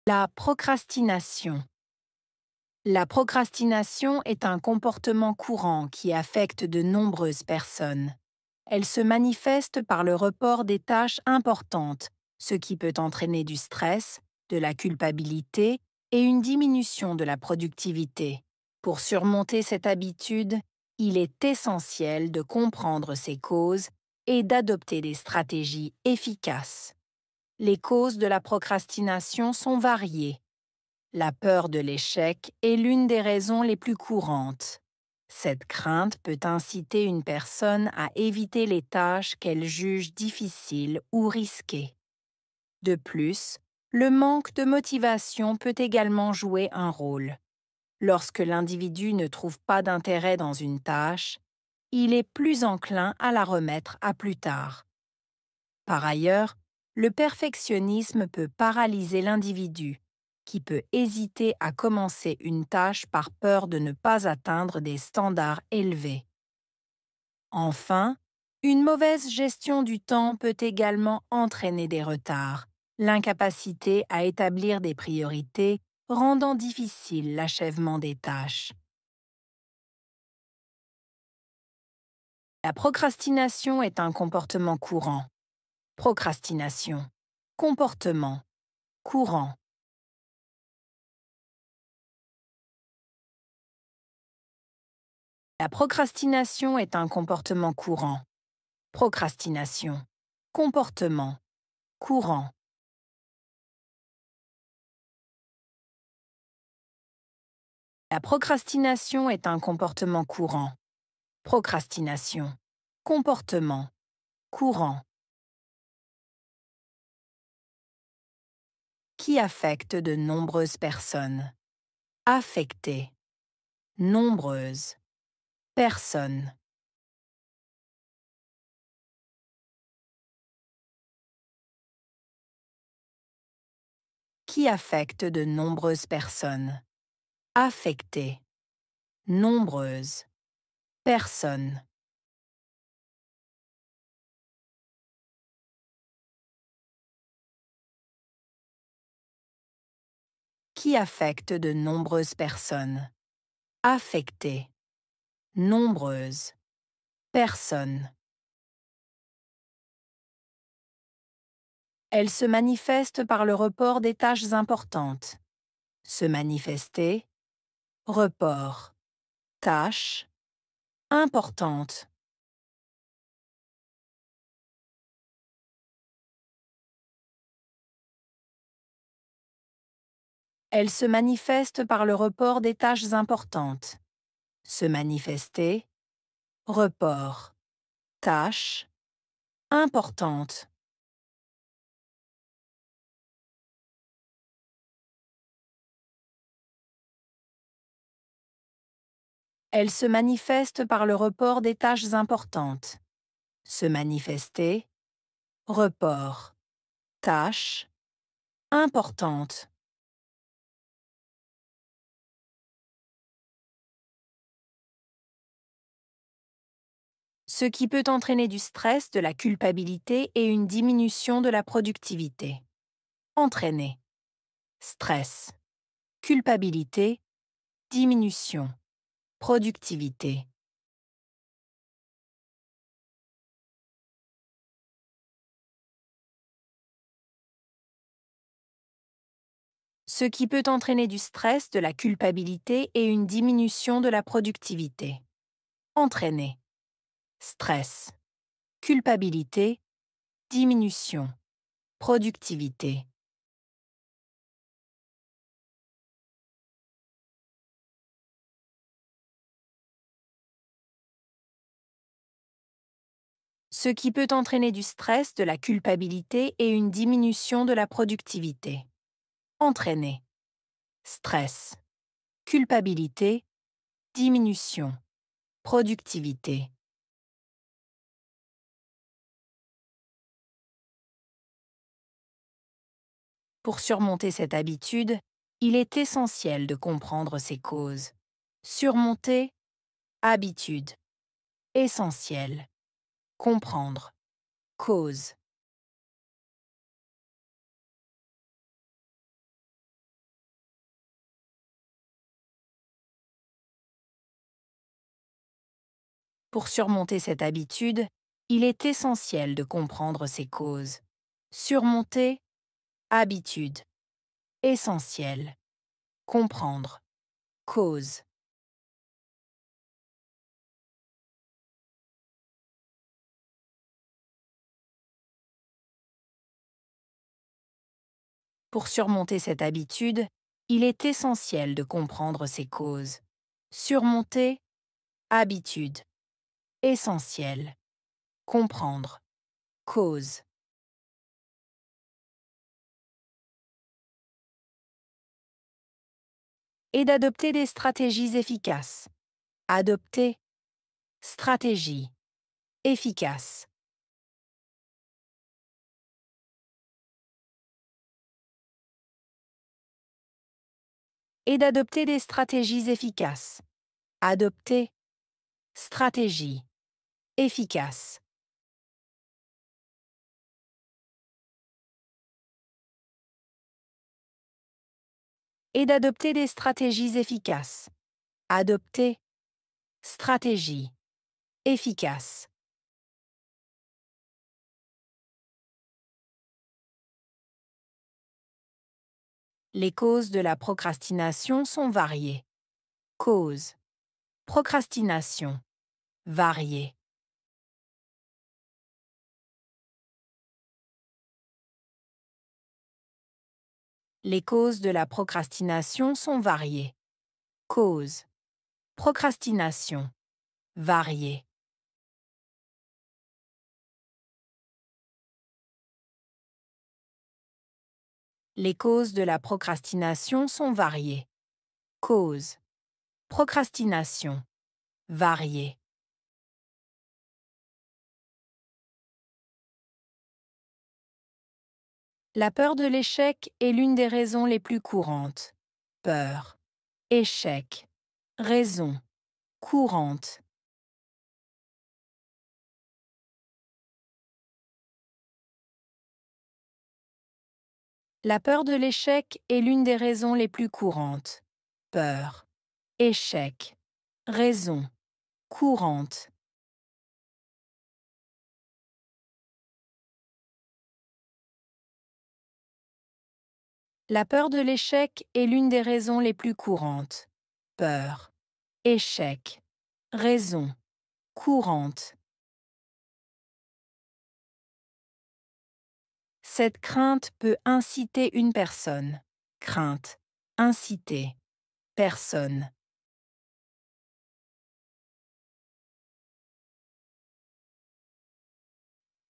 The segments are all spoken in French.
La procrastination. La procrastination est un comportement courant qui affecte de nombreuses personnes. Elle se manifeste par le report des tâches importantes, ce qui peut entraîner du stress, de la culpabilité et une diminution de la productivité. Pour surmonter cette habitude, il est essentiel de comprendre ses causes et d'adopter des stratégies efficaces. Les causes de la procrastination sont variées. La peur de l'échec est l'une des raisons les plus courantes. Cette crainte peut inciter une personne à éviter les tâches qu'elle juge difficiles ou risquées. De plus, le manque de motivation peut également jouer un rôle. Lorsque l'individu ne trouve pas d'intérêt dans une tâche, il est plus enclin à la remettre à plus tard. Par ailleurs, le perfectionnisme peut paralyser l'individu, qui peut hésiter à commencer une tâche par peur de ne pas atteindre des standards élevés. Enfin, une mauvaise gestion du temps peut également entraîner des retards, l'incapacité à établir des priorités rendant difficile l'achèvement des tâches. La procrastination est un comportement courant. Procrastination. Comportement. Courant. La procrastination est un comportement courant. Procrastination. Comportement. Courant. La procrastination est un comportement courant. Procrastination. Comportement. Courant. Qui affecte de nombreuses personnes. Affecté. Nombreuses. Personnes. Qui affecte de nombreuses personnes. Affecté. Nombreuses. Personnes. Qui affecte de nombreuses personnes. Affecté. Nombreuses. Personnes. Elle se manifeste par le report des tâches importantes. Se manifester. Report. Tâche. Importante. Elle se manifeste par le report des tâches importantes. Se manifester. Report. Tâche. Importante. Elle se manifeste par le report des tâches importantes. Se manifester. Report. Tâche. Importante. Ce qui peut entraîner du stress, de la culpabilité et une diminution de la productivité. Entraîner. Stress. Culpabilité. Diminution. Productivité. Ce qui peut entraîner du stress, de la culpabilité et une diminution de la productivité. Entraîner. Stress. Culpabilité. Diminution. Productivité. Ce qui peut entraîner du stress, de la culpabilité et une diminution de la productivité. Entraîner. Stress. Culpabilité. Diminution. Productivité. Pour surmonter cette habitude, il est essentiel de comprendre ses causes. Surmonter. Habitude. Essentiel. Comprendre. Cause. Pour surmonter cette habitude, il est essentiel de comprendre ses causes. Surmonter, habitude. Essentiel. Comprendre. Cause. Pour surmonter cette habitude, il est essentiel de comprendre ses causes. Surmonter, habitude. Essentiel. Comprendre. Cause. Et d'adopter des stratégies efficaces. Adopter. Stratégie. Efficace. Et d'adopter des stratégies efficaces. Adopter. Stratégie. Efficace. Et d'adopter des stratégies efficaces. Adopter. Stratégie. Efficace. Les causes de la procrastination sont variées. Cause. Procrastination. Variée. Les causes de la procrastination sont variées. Cause. Procrastination. Variée. Les causes de la procrastination sont variées. Cause. Procrastination. Variée. La peur de l'échec est l'une des raisons les plus courantes. Peur. Échec. Raison. Courante. La peur de l'échec est l'une des raisons les plus courantes. Peur. Échec. Raison. Courante. La peur de l'échec est l'une des raisons les plus courantes. Peur. Échec. Raison. Courante. Cette crainte peut inciter une personne. Crainte. Inciter. Personne.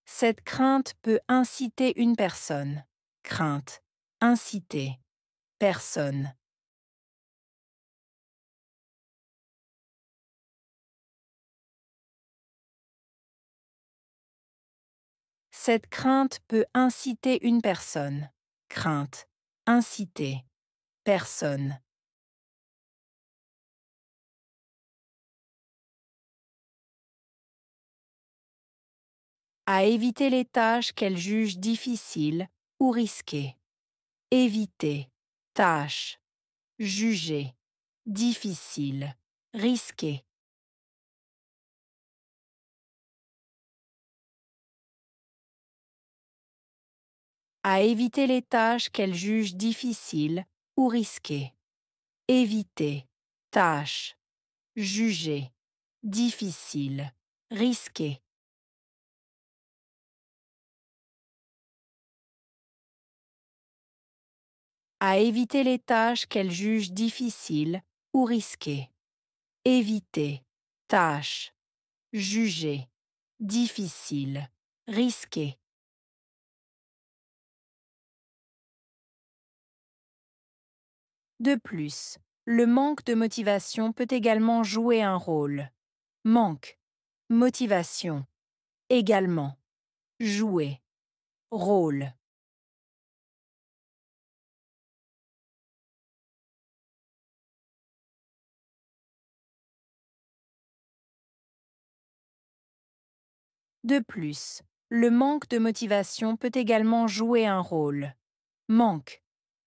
Cette crainte peut inciter une personne. Crainte. Inciter. Personne. Cette crainte peut inciter une personne. Crainte. Inciter. Personne. À éviter les tâches qu'elle juge difficiles ou risquées. Éviter. Tâche. Juger. Difficile. Risqué. À éviter les tâches qu'elle juge difficiles ou risquées. Éviter. Tâche. Juger. Difficile. Risqué. À éviter les tâches qu'elle juge difficiles ou risquées. Éviter. Tâche. Juger. Difficile. Risqué. De plus, le manque de motivation peut également jouer un rôle. Manque. Motivation. Également. Jouer. Rôle. De plus, le manque de motivation peut également jouer un rôle. Manque.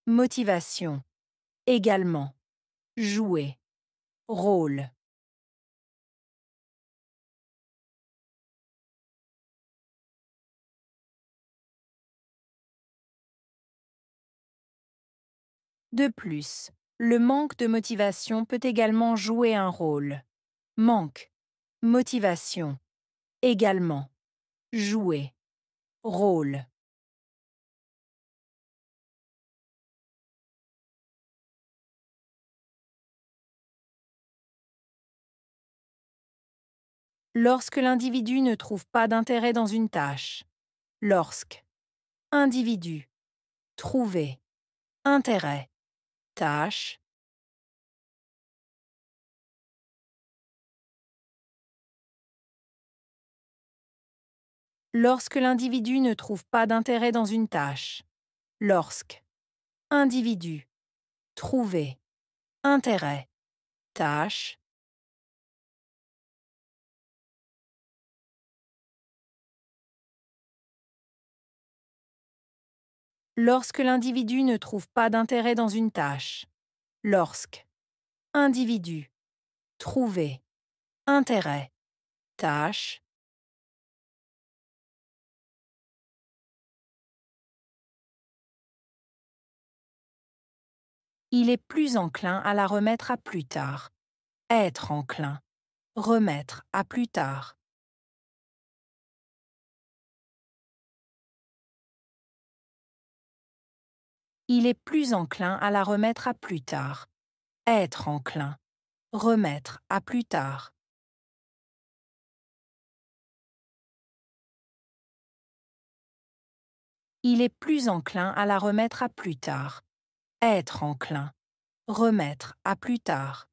Motivation. Également. Jouer. Rôle. De plus, le manque de motivation peut également jouer un rôle. Manque, motivation, également, jouer, rôle. Lorsque l'individu ne trouve pas d'intérêt dans une tâche. Lorsque. Individu. Trouver. Intérêt. Tâche. Lorsque l'individu ne trouve pas d'intérêt dans une tâche. Lorsque. Individu. Trouver. Intérêt. Tâche. Lorsque l'individu ne trouve pas d'intérêt dans une tâche. Lorsque. Individu. Trouver. Intérêt. Tâche. Il est plus enclin à la remettre à plus tard. Être enclin. Remettre à plus tard. Il est plus enclin à la remettre à plus tard. Être enclin. Remettre à plus tard. Il est plus enclin à la remettre à plus tard. Être enclin. Remettre à plus tard.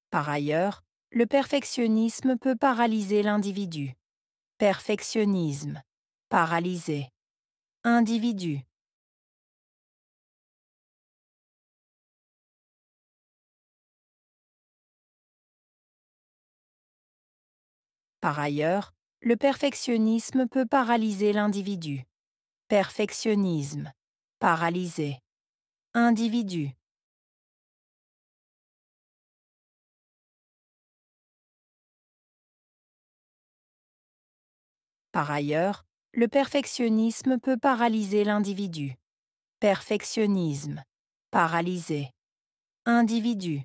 Par ailleurs, le perfectionnisme peut paralyser l'individu. Perfectionnisme. Paralyser. Individu. Par ailleurs, le perfectionnisme peut paralyser l'individu. Perfectionnisme. Paralyser. Individu. Par ailleurs, le perfectionnisme peut paralyser l'individu. Perfectionnisme. Paralyser. Individu.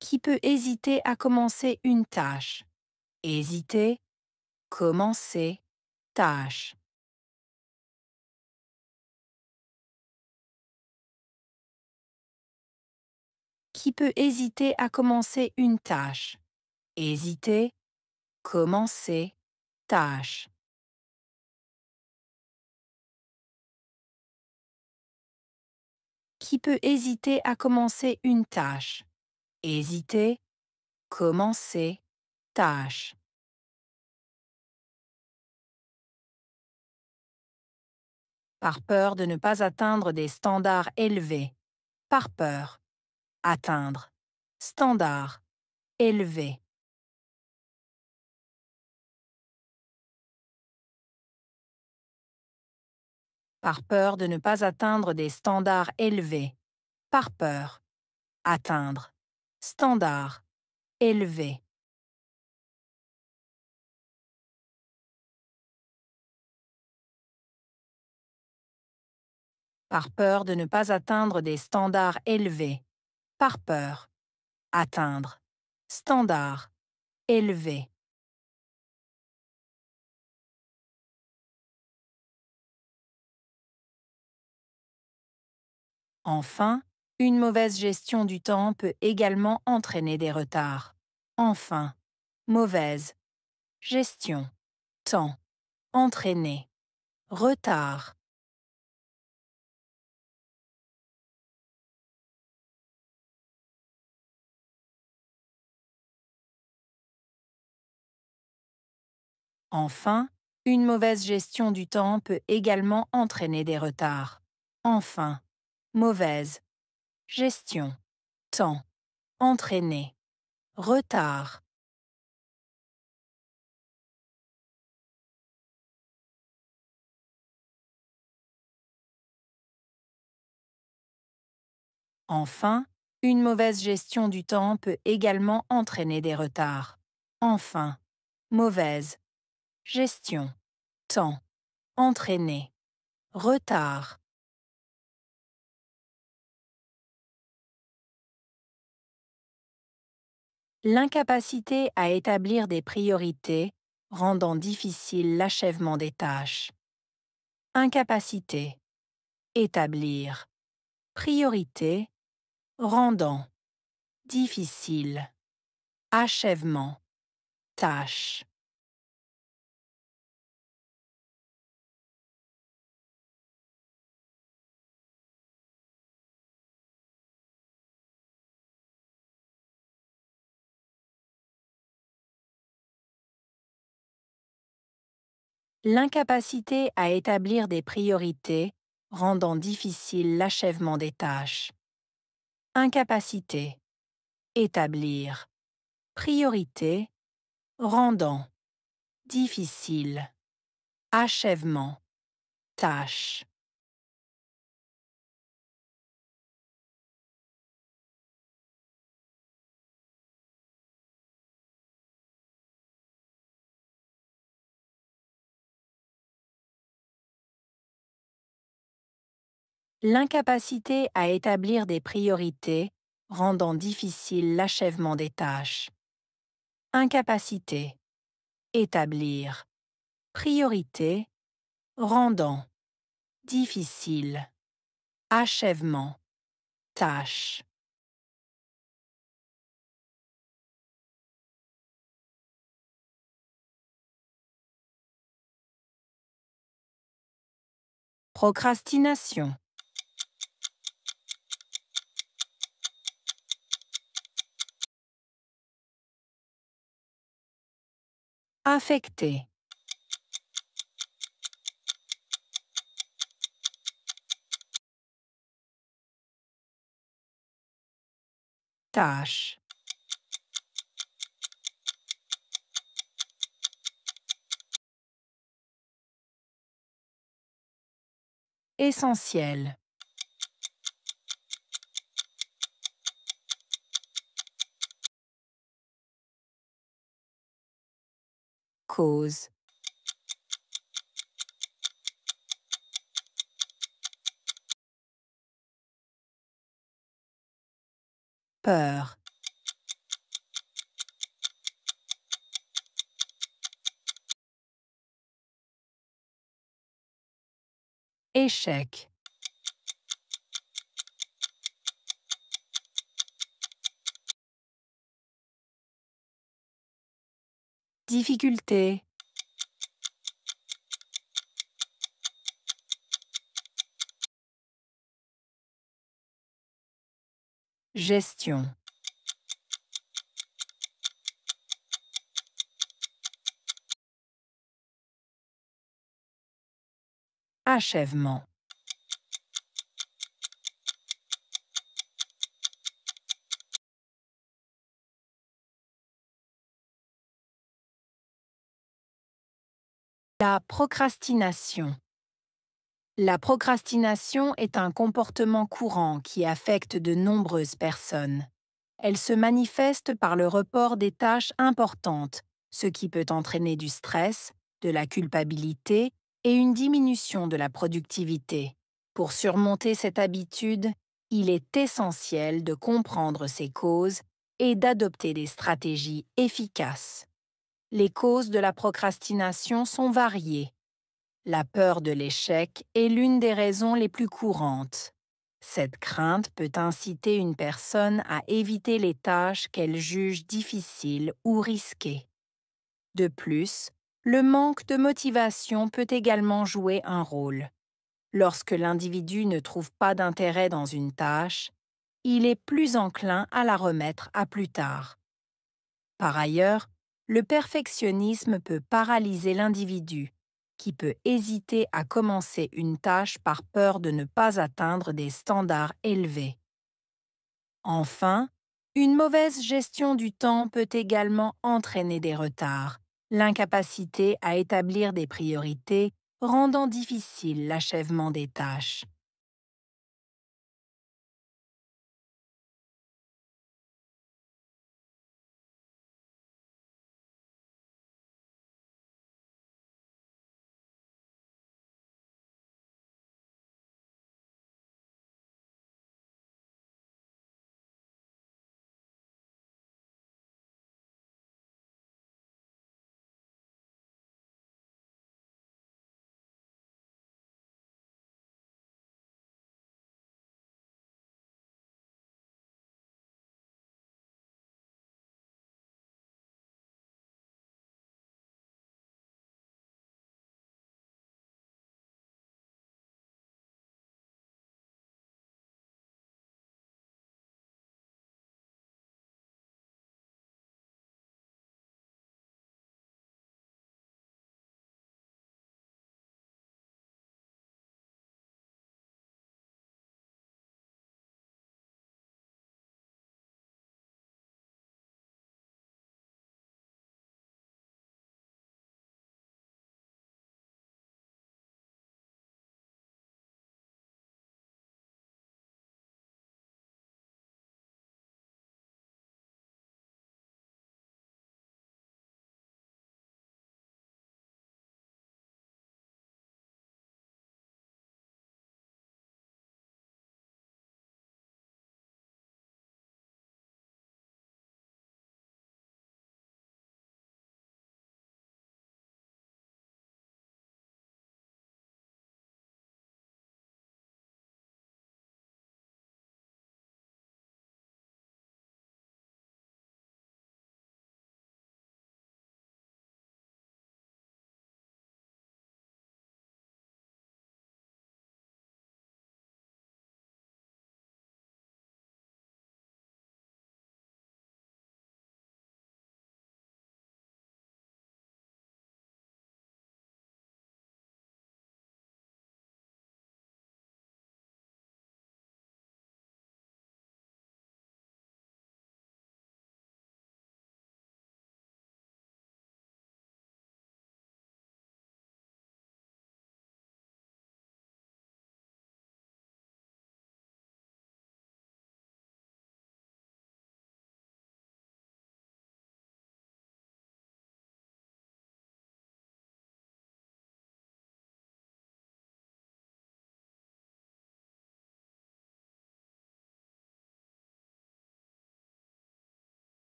Qui peut hésiter à commencer une tâche. Hésiter. Commencer. Tâche. Qui peut hésiter à commencer une tâche. Hésiter. Commencer. Tâche. Qui peut hésiter à commencer une tâche. Hésiter. Commencer. Tâche. Par peur de ne pas atteindre des standards élevés. Par peur. Atteindre. Standard. Élevé. Par peur de ne pas atteindre des standards élevés. Par peur. Atteindre. Standard. Élevé. Par peur de ne pas atteindre des standards élevés. Par peur. Atteindre. Standard. Élevé. Enfin, une mauvaise gestion du temps peut également entraîner des retards. Enfin, mauvaise gestion. Temps. Entraîner. Retard. Enfin, une mauvaise gestion du temps peut également entraîner des retards. Enfin, mauvaise gestion. Temps. Entraîner. Retard. Enfin, une mauvaise gestion du temps peut également entraîner des retards. Enfin, mauvaise gestion, temps, entraîner, retard. L'incapacité à établir des priorités rendant difficile l'achèvement des tâches. Incapacité, établir, priorité, rendant, difficile, achèvement, tâche. L'incapacité à établir des priorités rendant difficile l'achèvement des tâches. Incapacité, établir, priorité, rendant, difficile, achèvement, tâche. L'incapacité à établir des priorités rendant difficile l'achèvement des tâches. Incapacité, établir, priorité, rendant, difficile, achèvement, tâche. Procrastination. Affecter. Tâche. Essentiel. Cause. Peur. Échec. Difficulté. Gestion. Achèvement. La procrastination. La procrastination est un comportement courant qui affecte de nombreuses personnes. Elle se manifeste par le report des tâches importantes, ce qui peut entraîner du stress, de la culpabilité et une diminution de la productivité. Pour surmonter cette habitude, il est essentiel de comprendre ses causes et d'adopter des stratégies efficaces. Les causes de la procrastination sont variées. La peur de l'échec est l'une des raisons les plus courantes. Cette crainte peut inciter une personne à éviter les tâches qu'elle juge difficiles ou risquées. De plus, le manque de motivation peut également jouer un rôle. Lorsque l'individu ne trouve pas d'intérêt dans une tâche, il est plus enclin à la remettre à plus tard. Par ailleurs, le perfectionnisme peut paralyser l'individu, qui peut hésiter à commencer une tâche par peur de ne pas atteindre des standards élevés. Enfin, une mauvaise gestion du temps peut également entraîner des retards, l'incapacité à établir des priorités rendant difficile l'achèvement des tâches.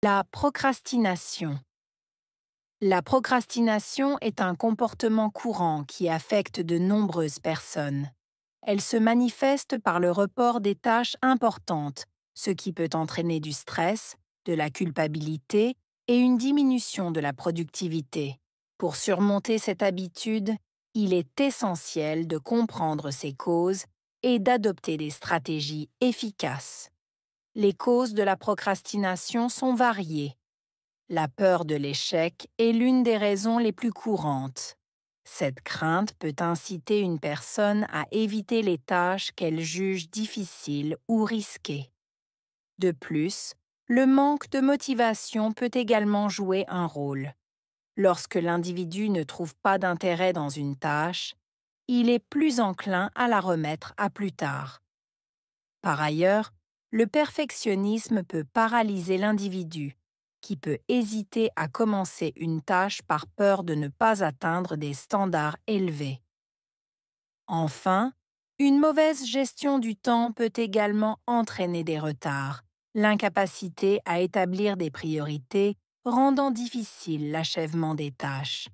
La procrastination. La procrastination est un comportement courant qui affecte de nombreuses personnes. Elle se manifeste par le report des tâches importantes, ce qui peut entraîner du stress, de la culpabilité et une diminution de la productivité. Pour surmonter cette habitude, il est essentiel de comprendre ses causes et d'adopter des stratégies efficaces. Les causes de la procrastination sont variées. La peur de l'échec est l'une des raisons les plus courantes. Cette crainte peut inciter une personne à éviter les tâches qu'elle juge difficiles ou risquées. De plus, le manque de motivation peut également jouer un rôle. Lorsque l'individu ne trouve pas d'intérêt dans une tâche, il est plus enclin à la remettre à plus tard. Par ailleurs, le perfectionnisme peut paralyser l'individu, qui peut hésiter à commencer une tâche par peur de ne pas atteindre des standards élevés. Enfin, une mauvaise gestion du temps peut également entraîner des retards, l'incapacité à établir des priorités rendant difficile l'achèvement des tâches.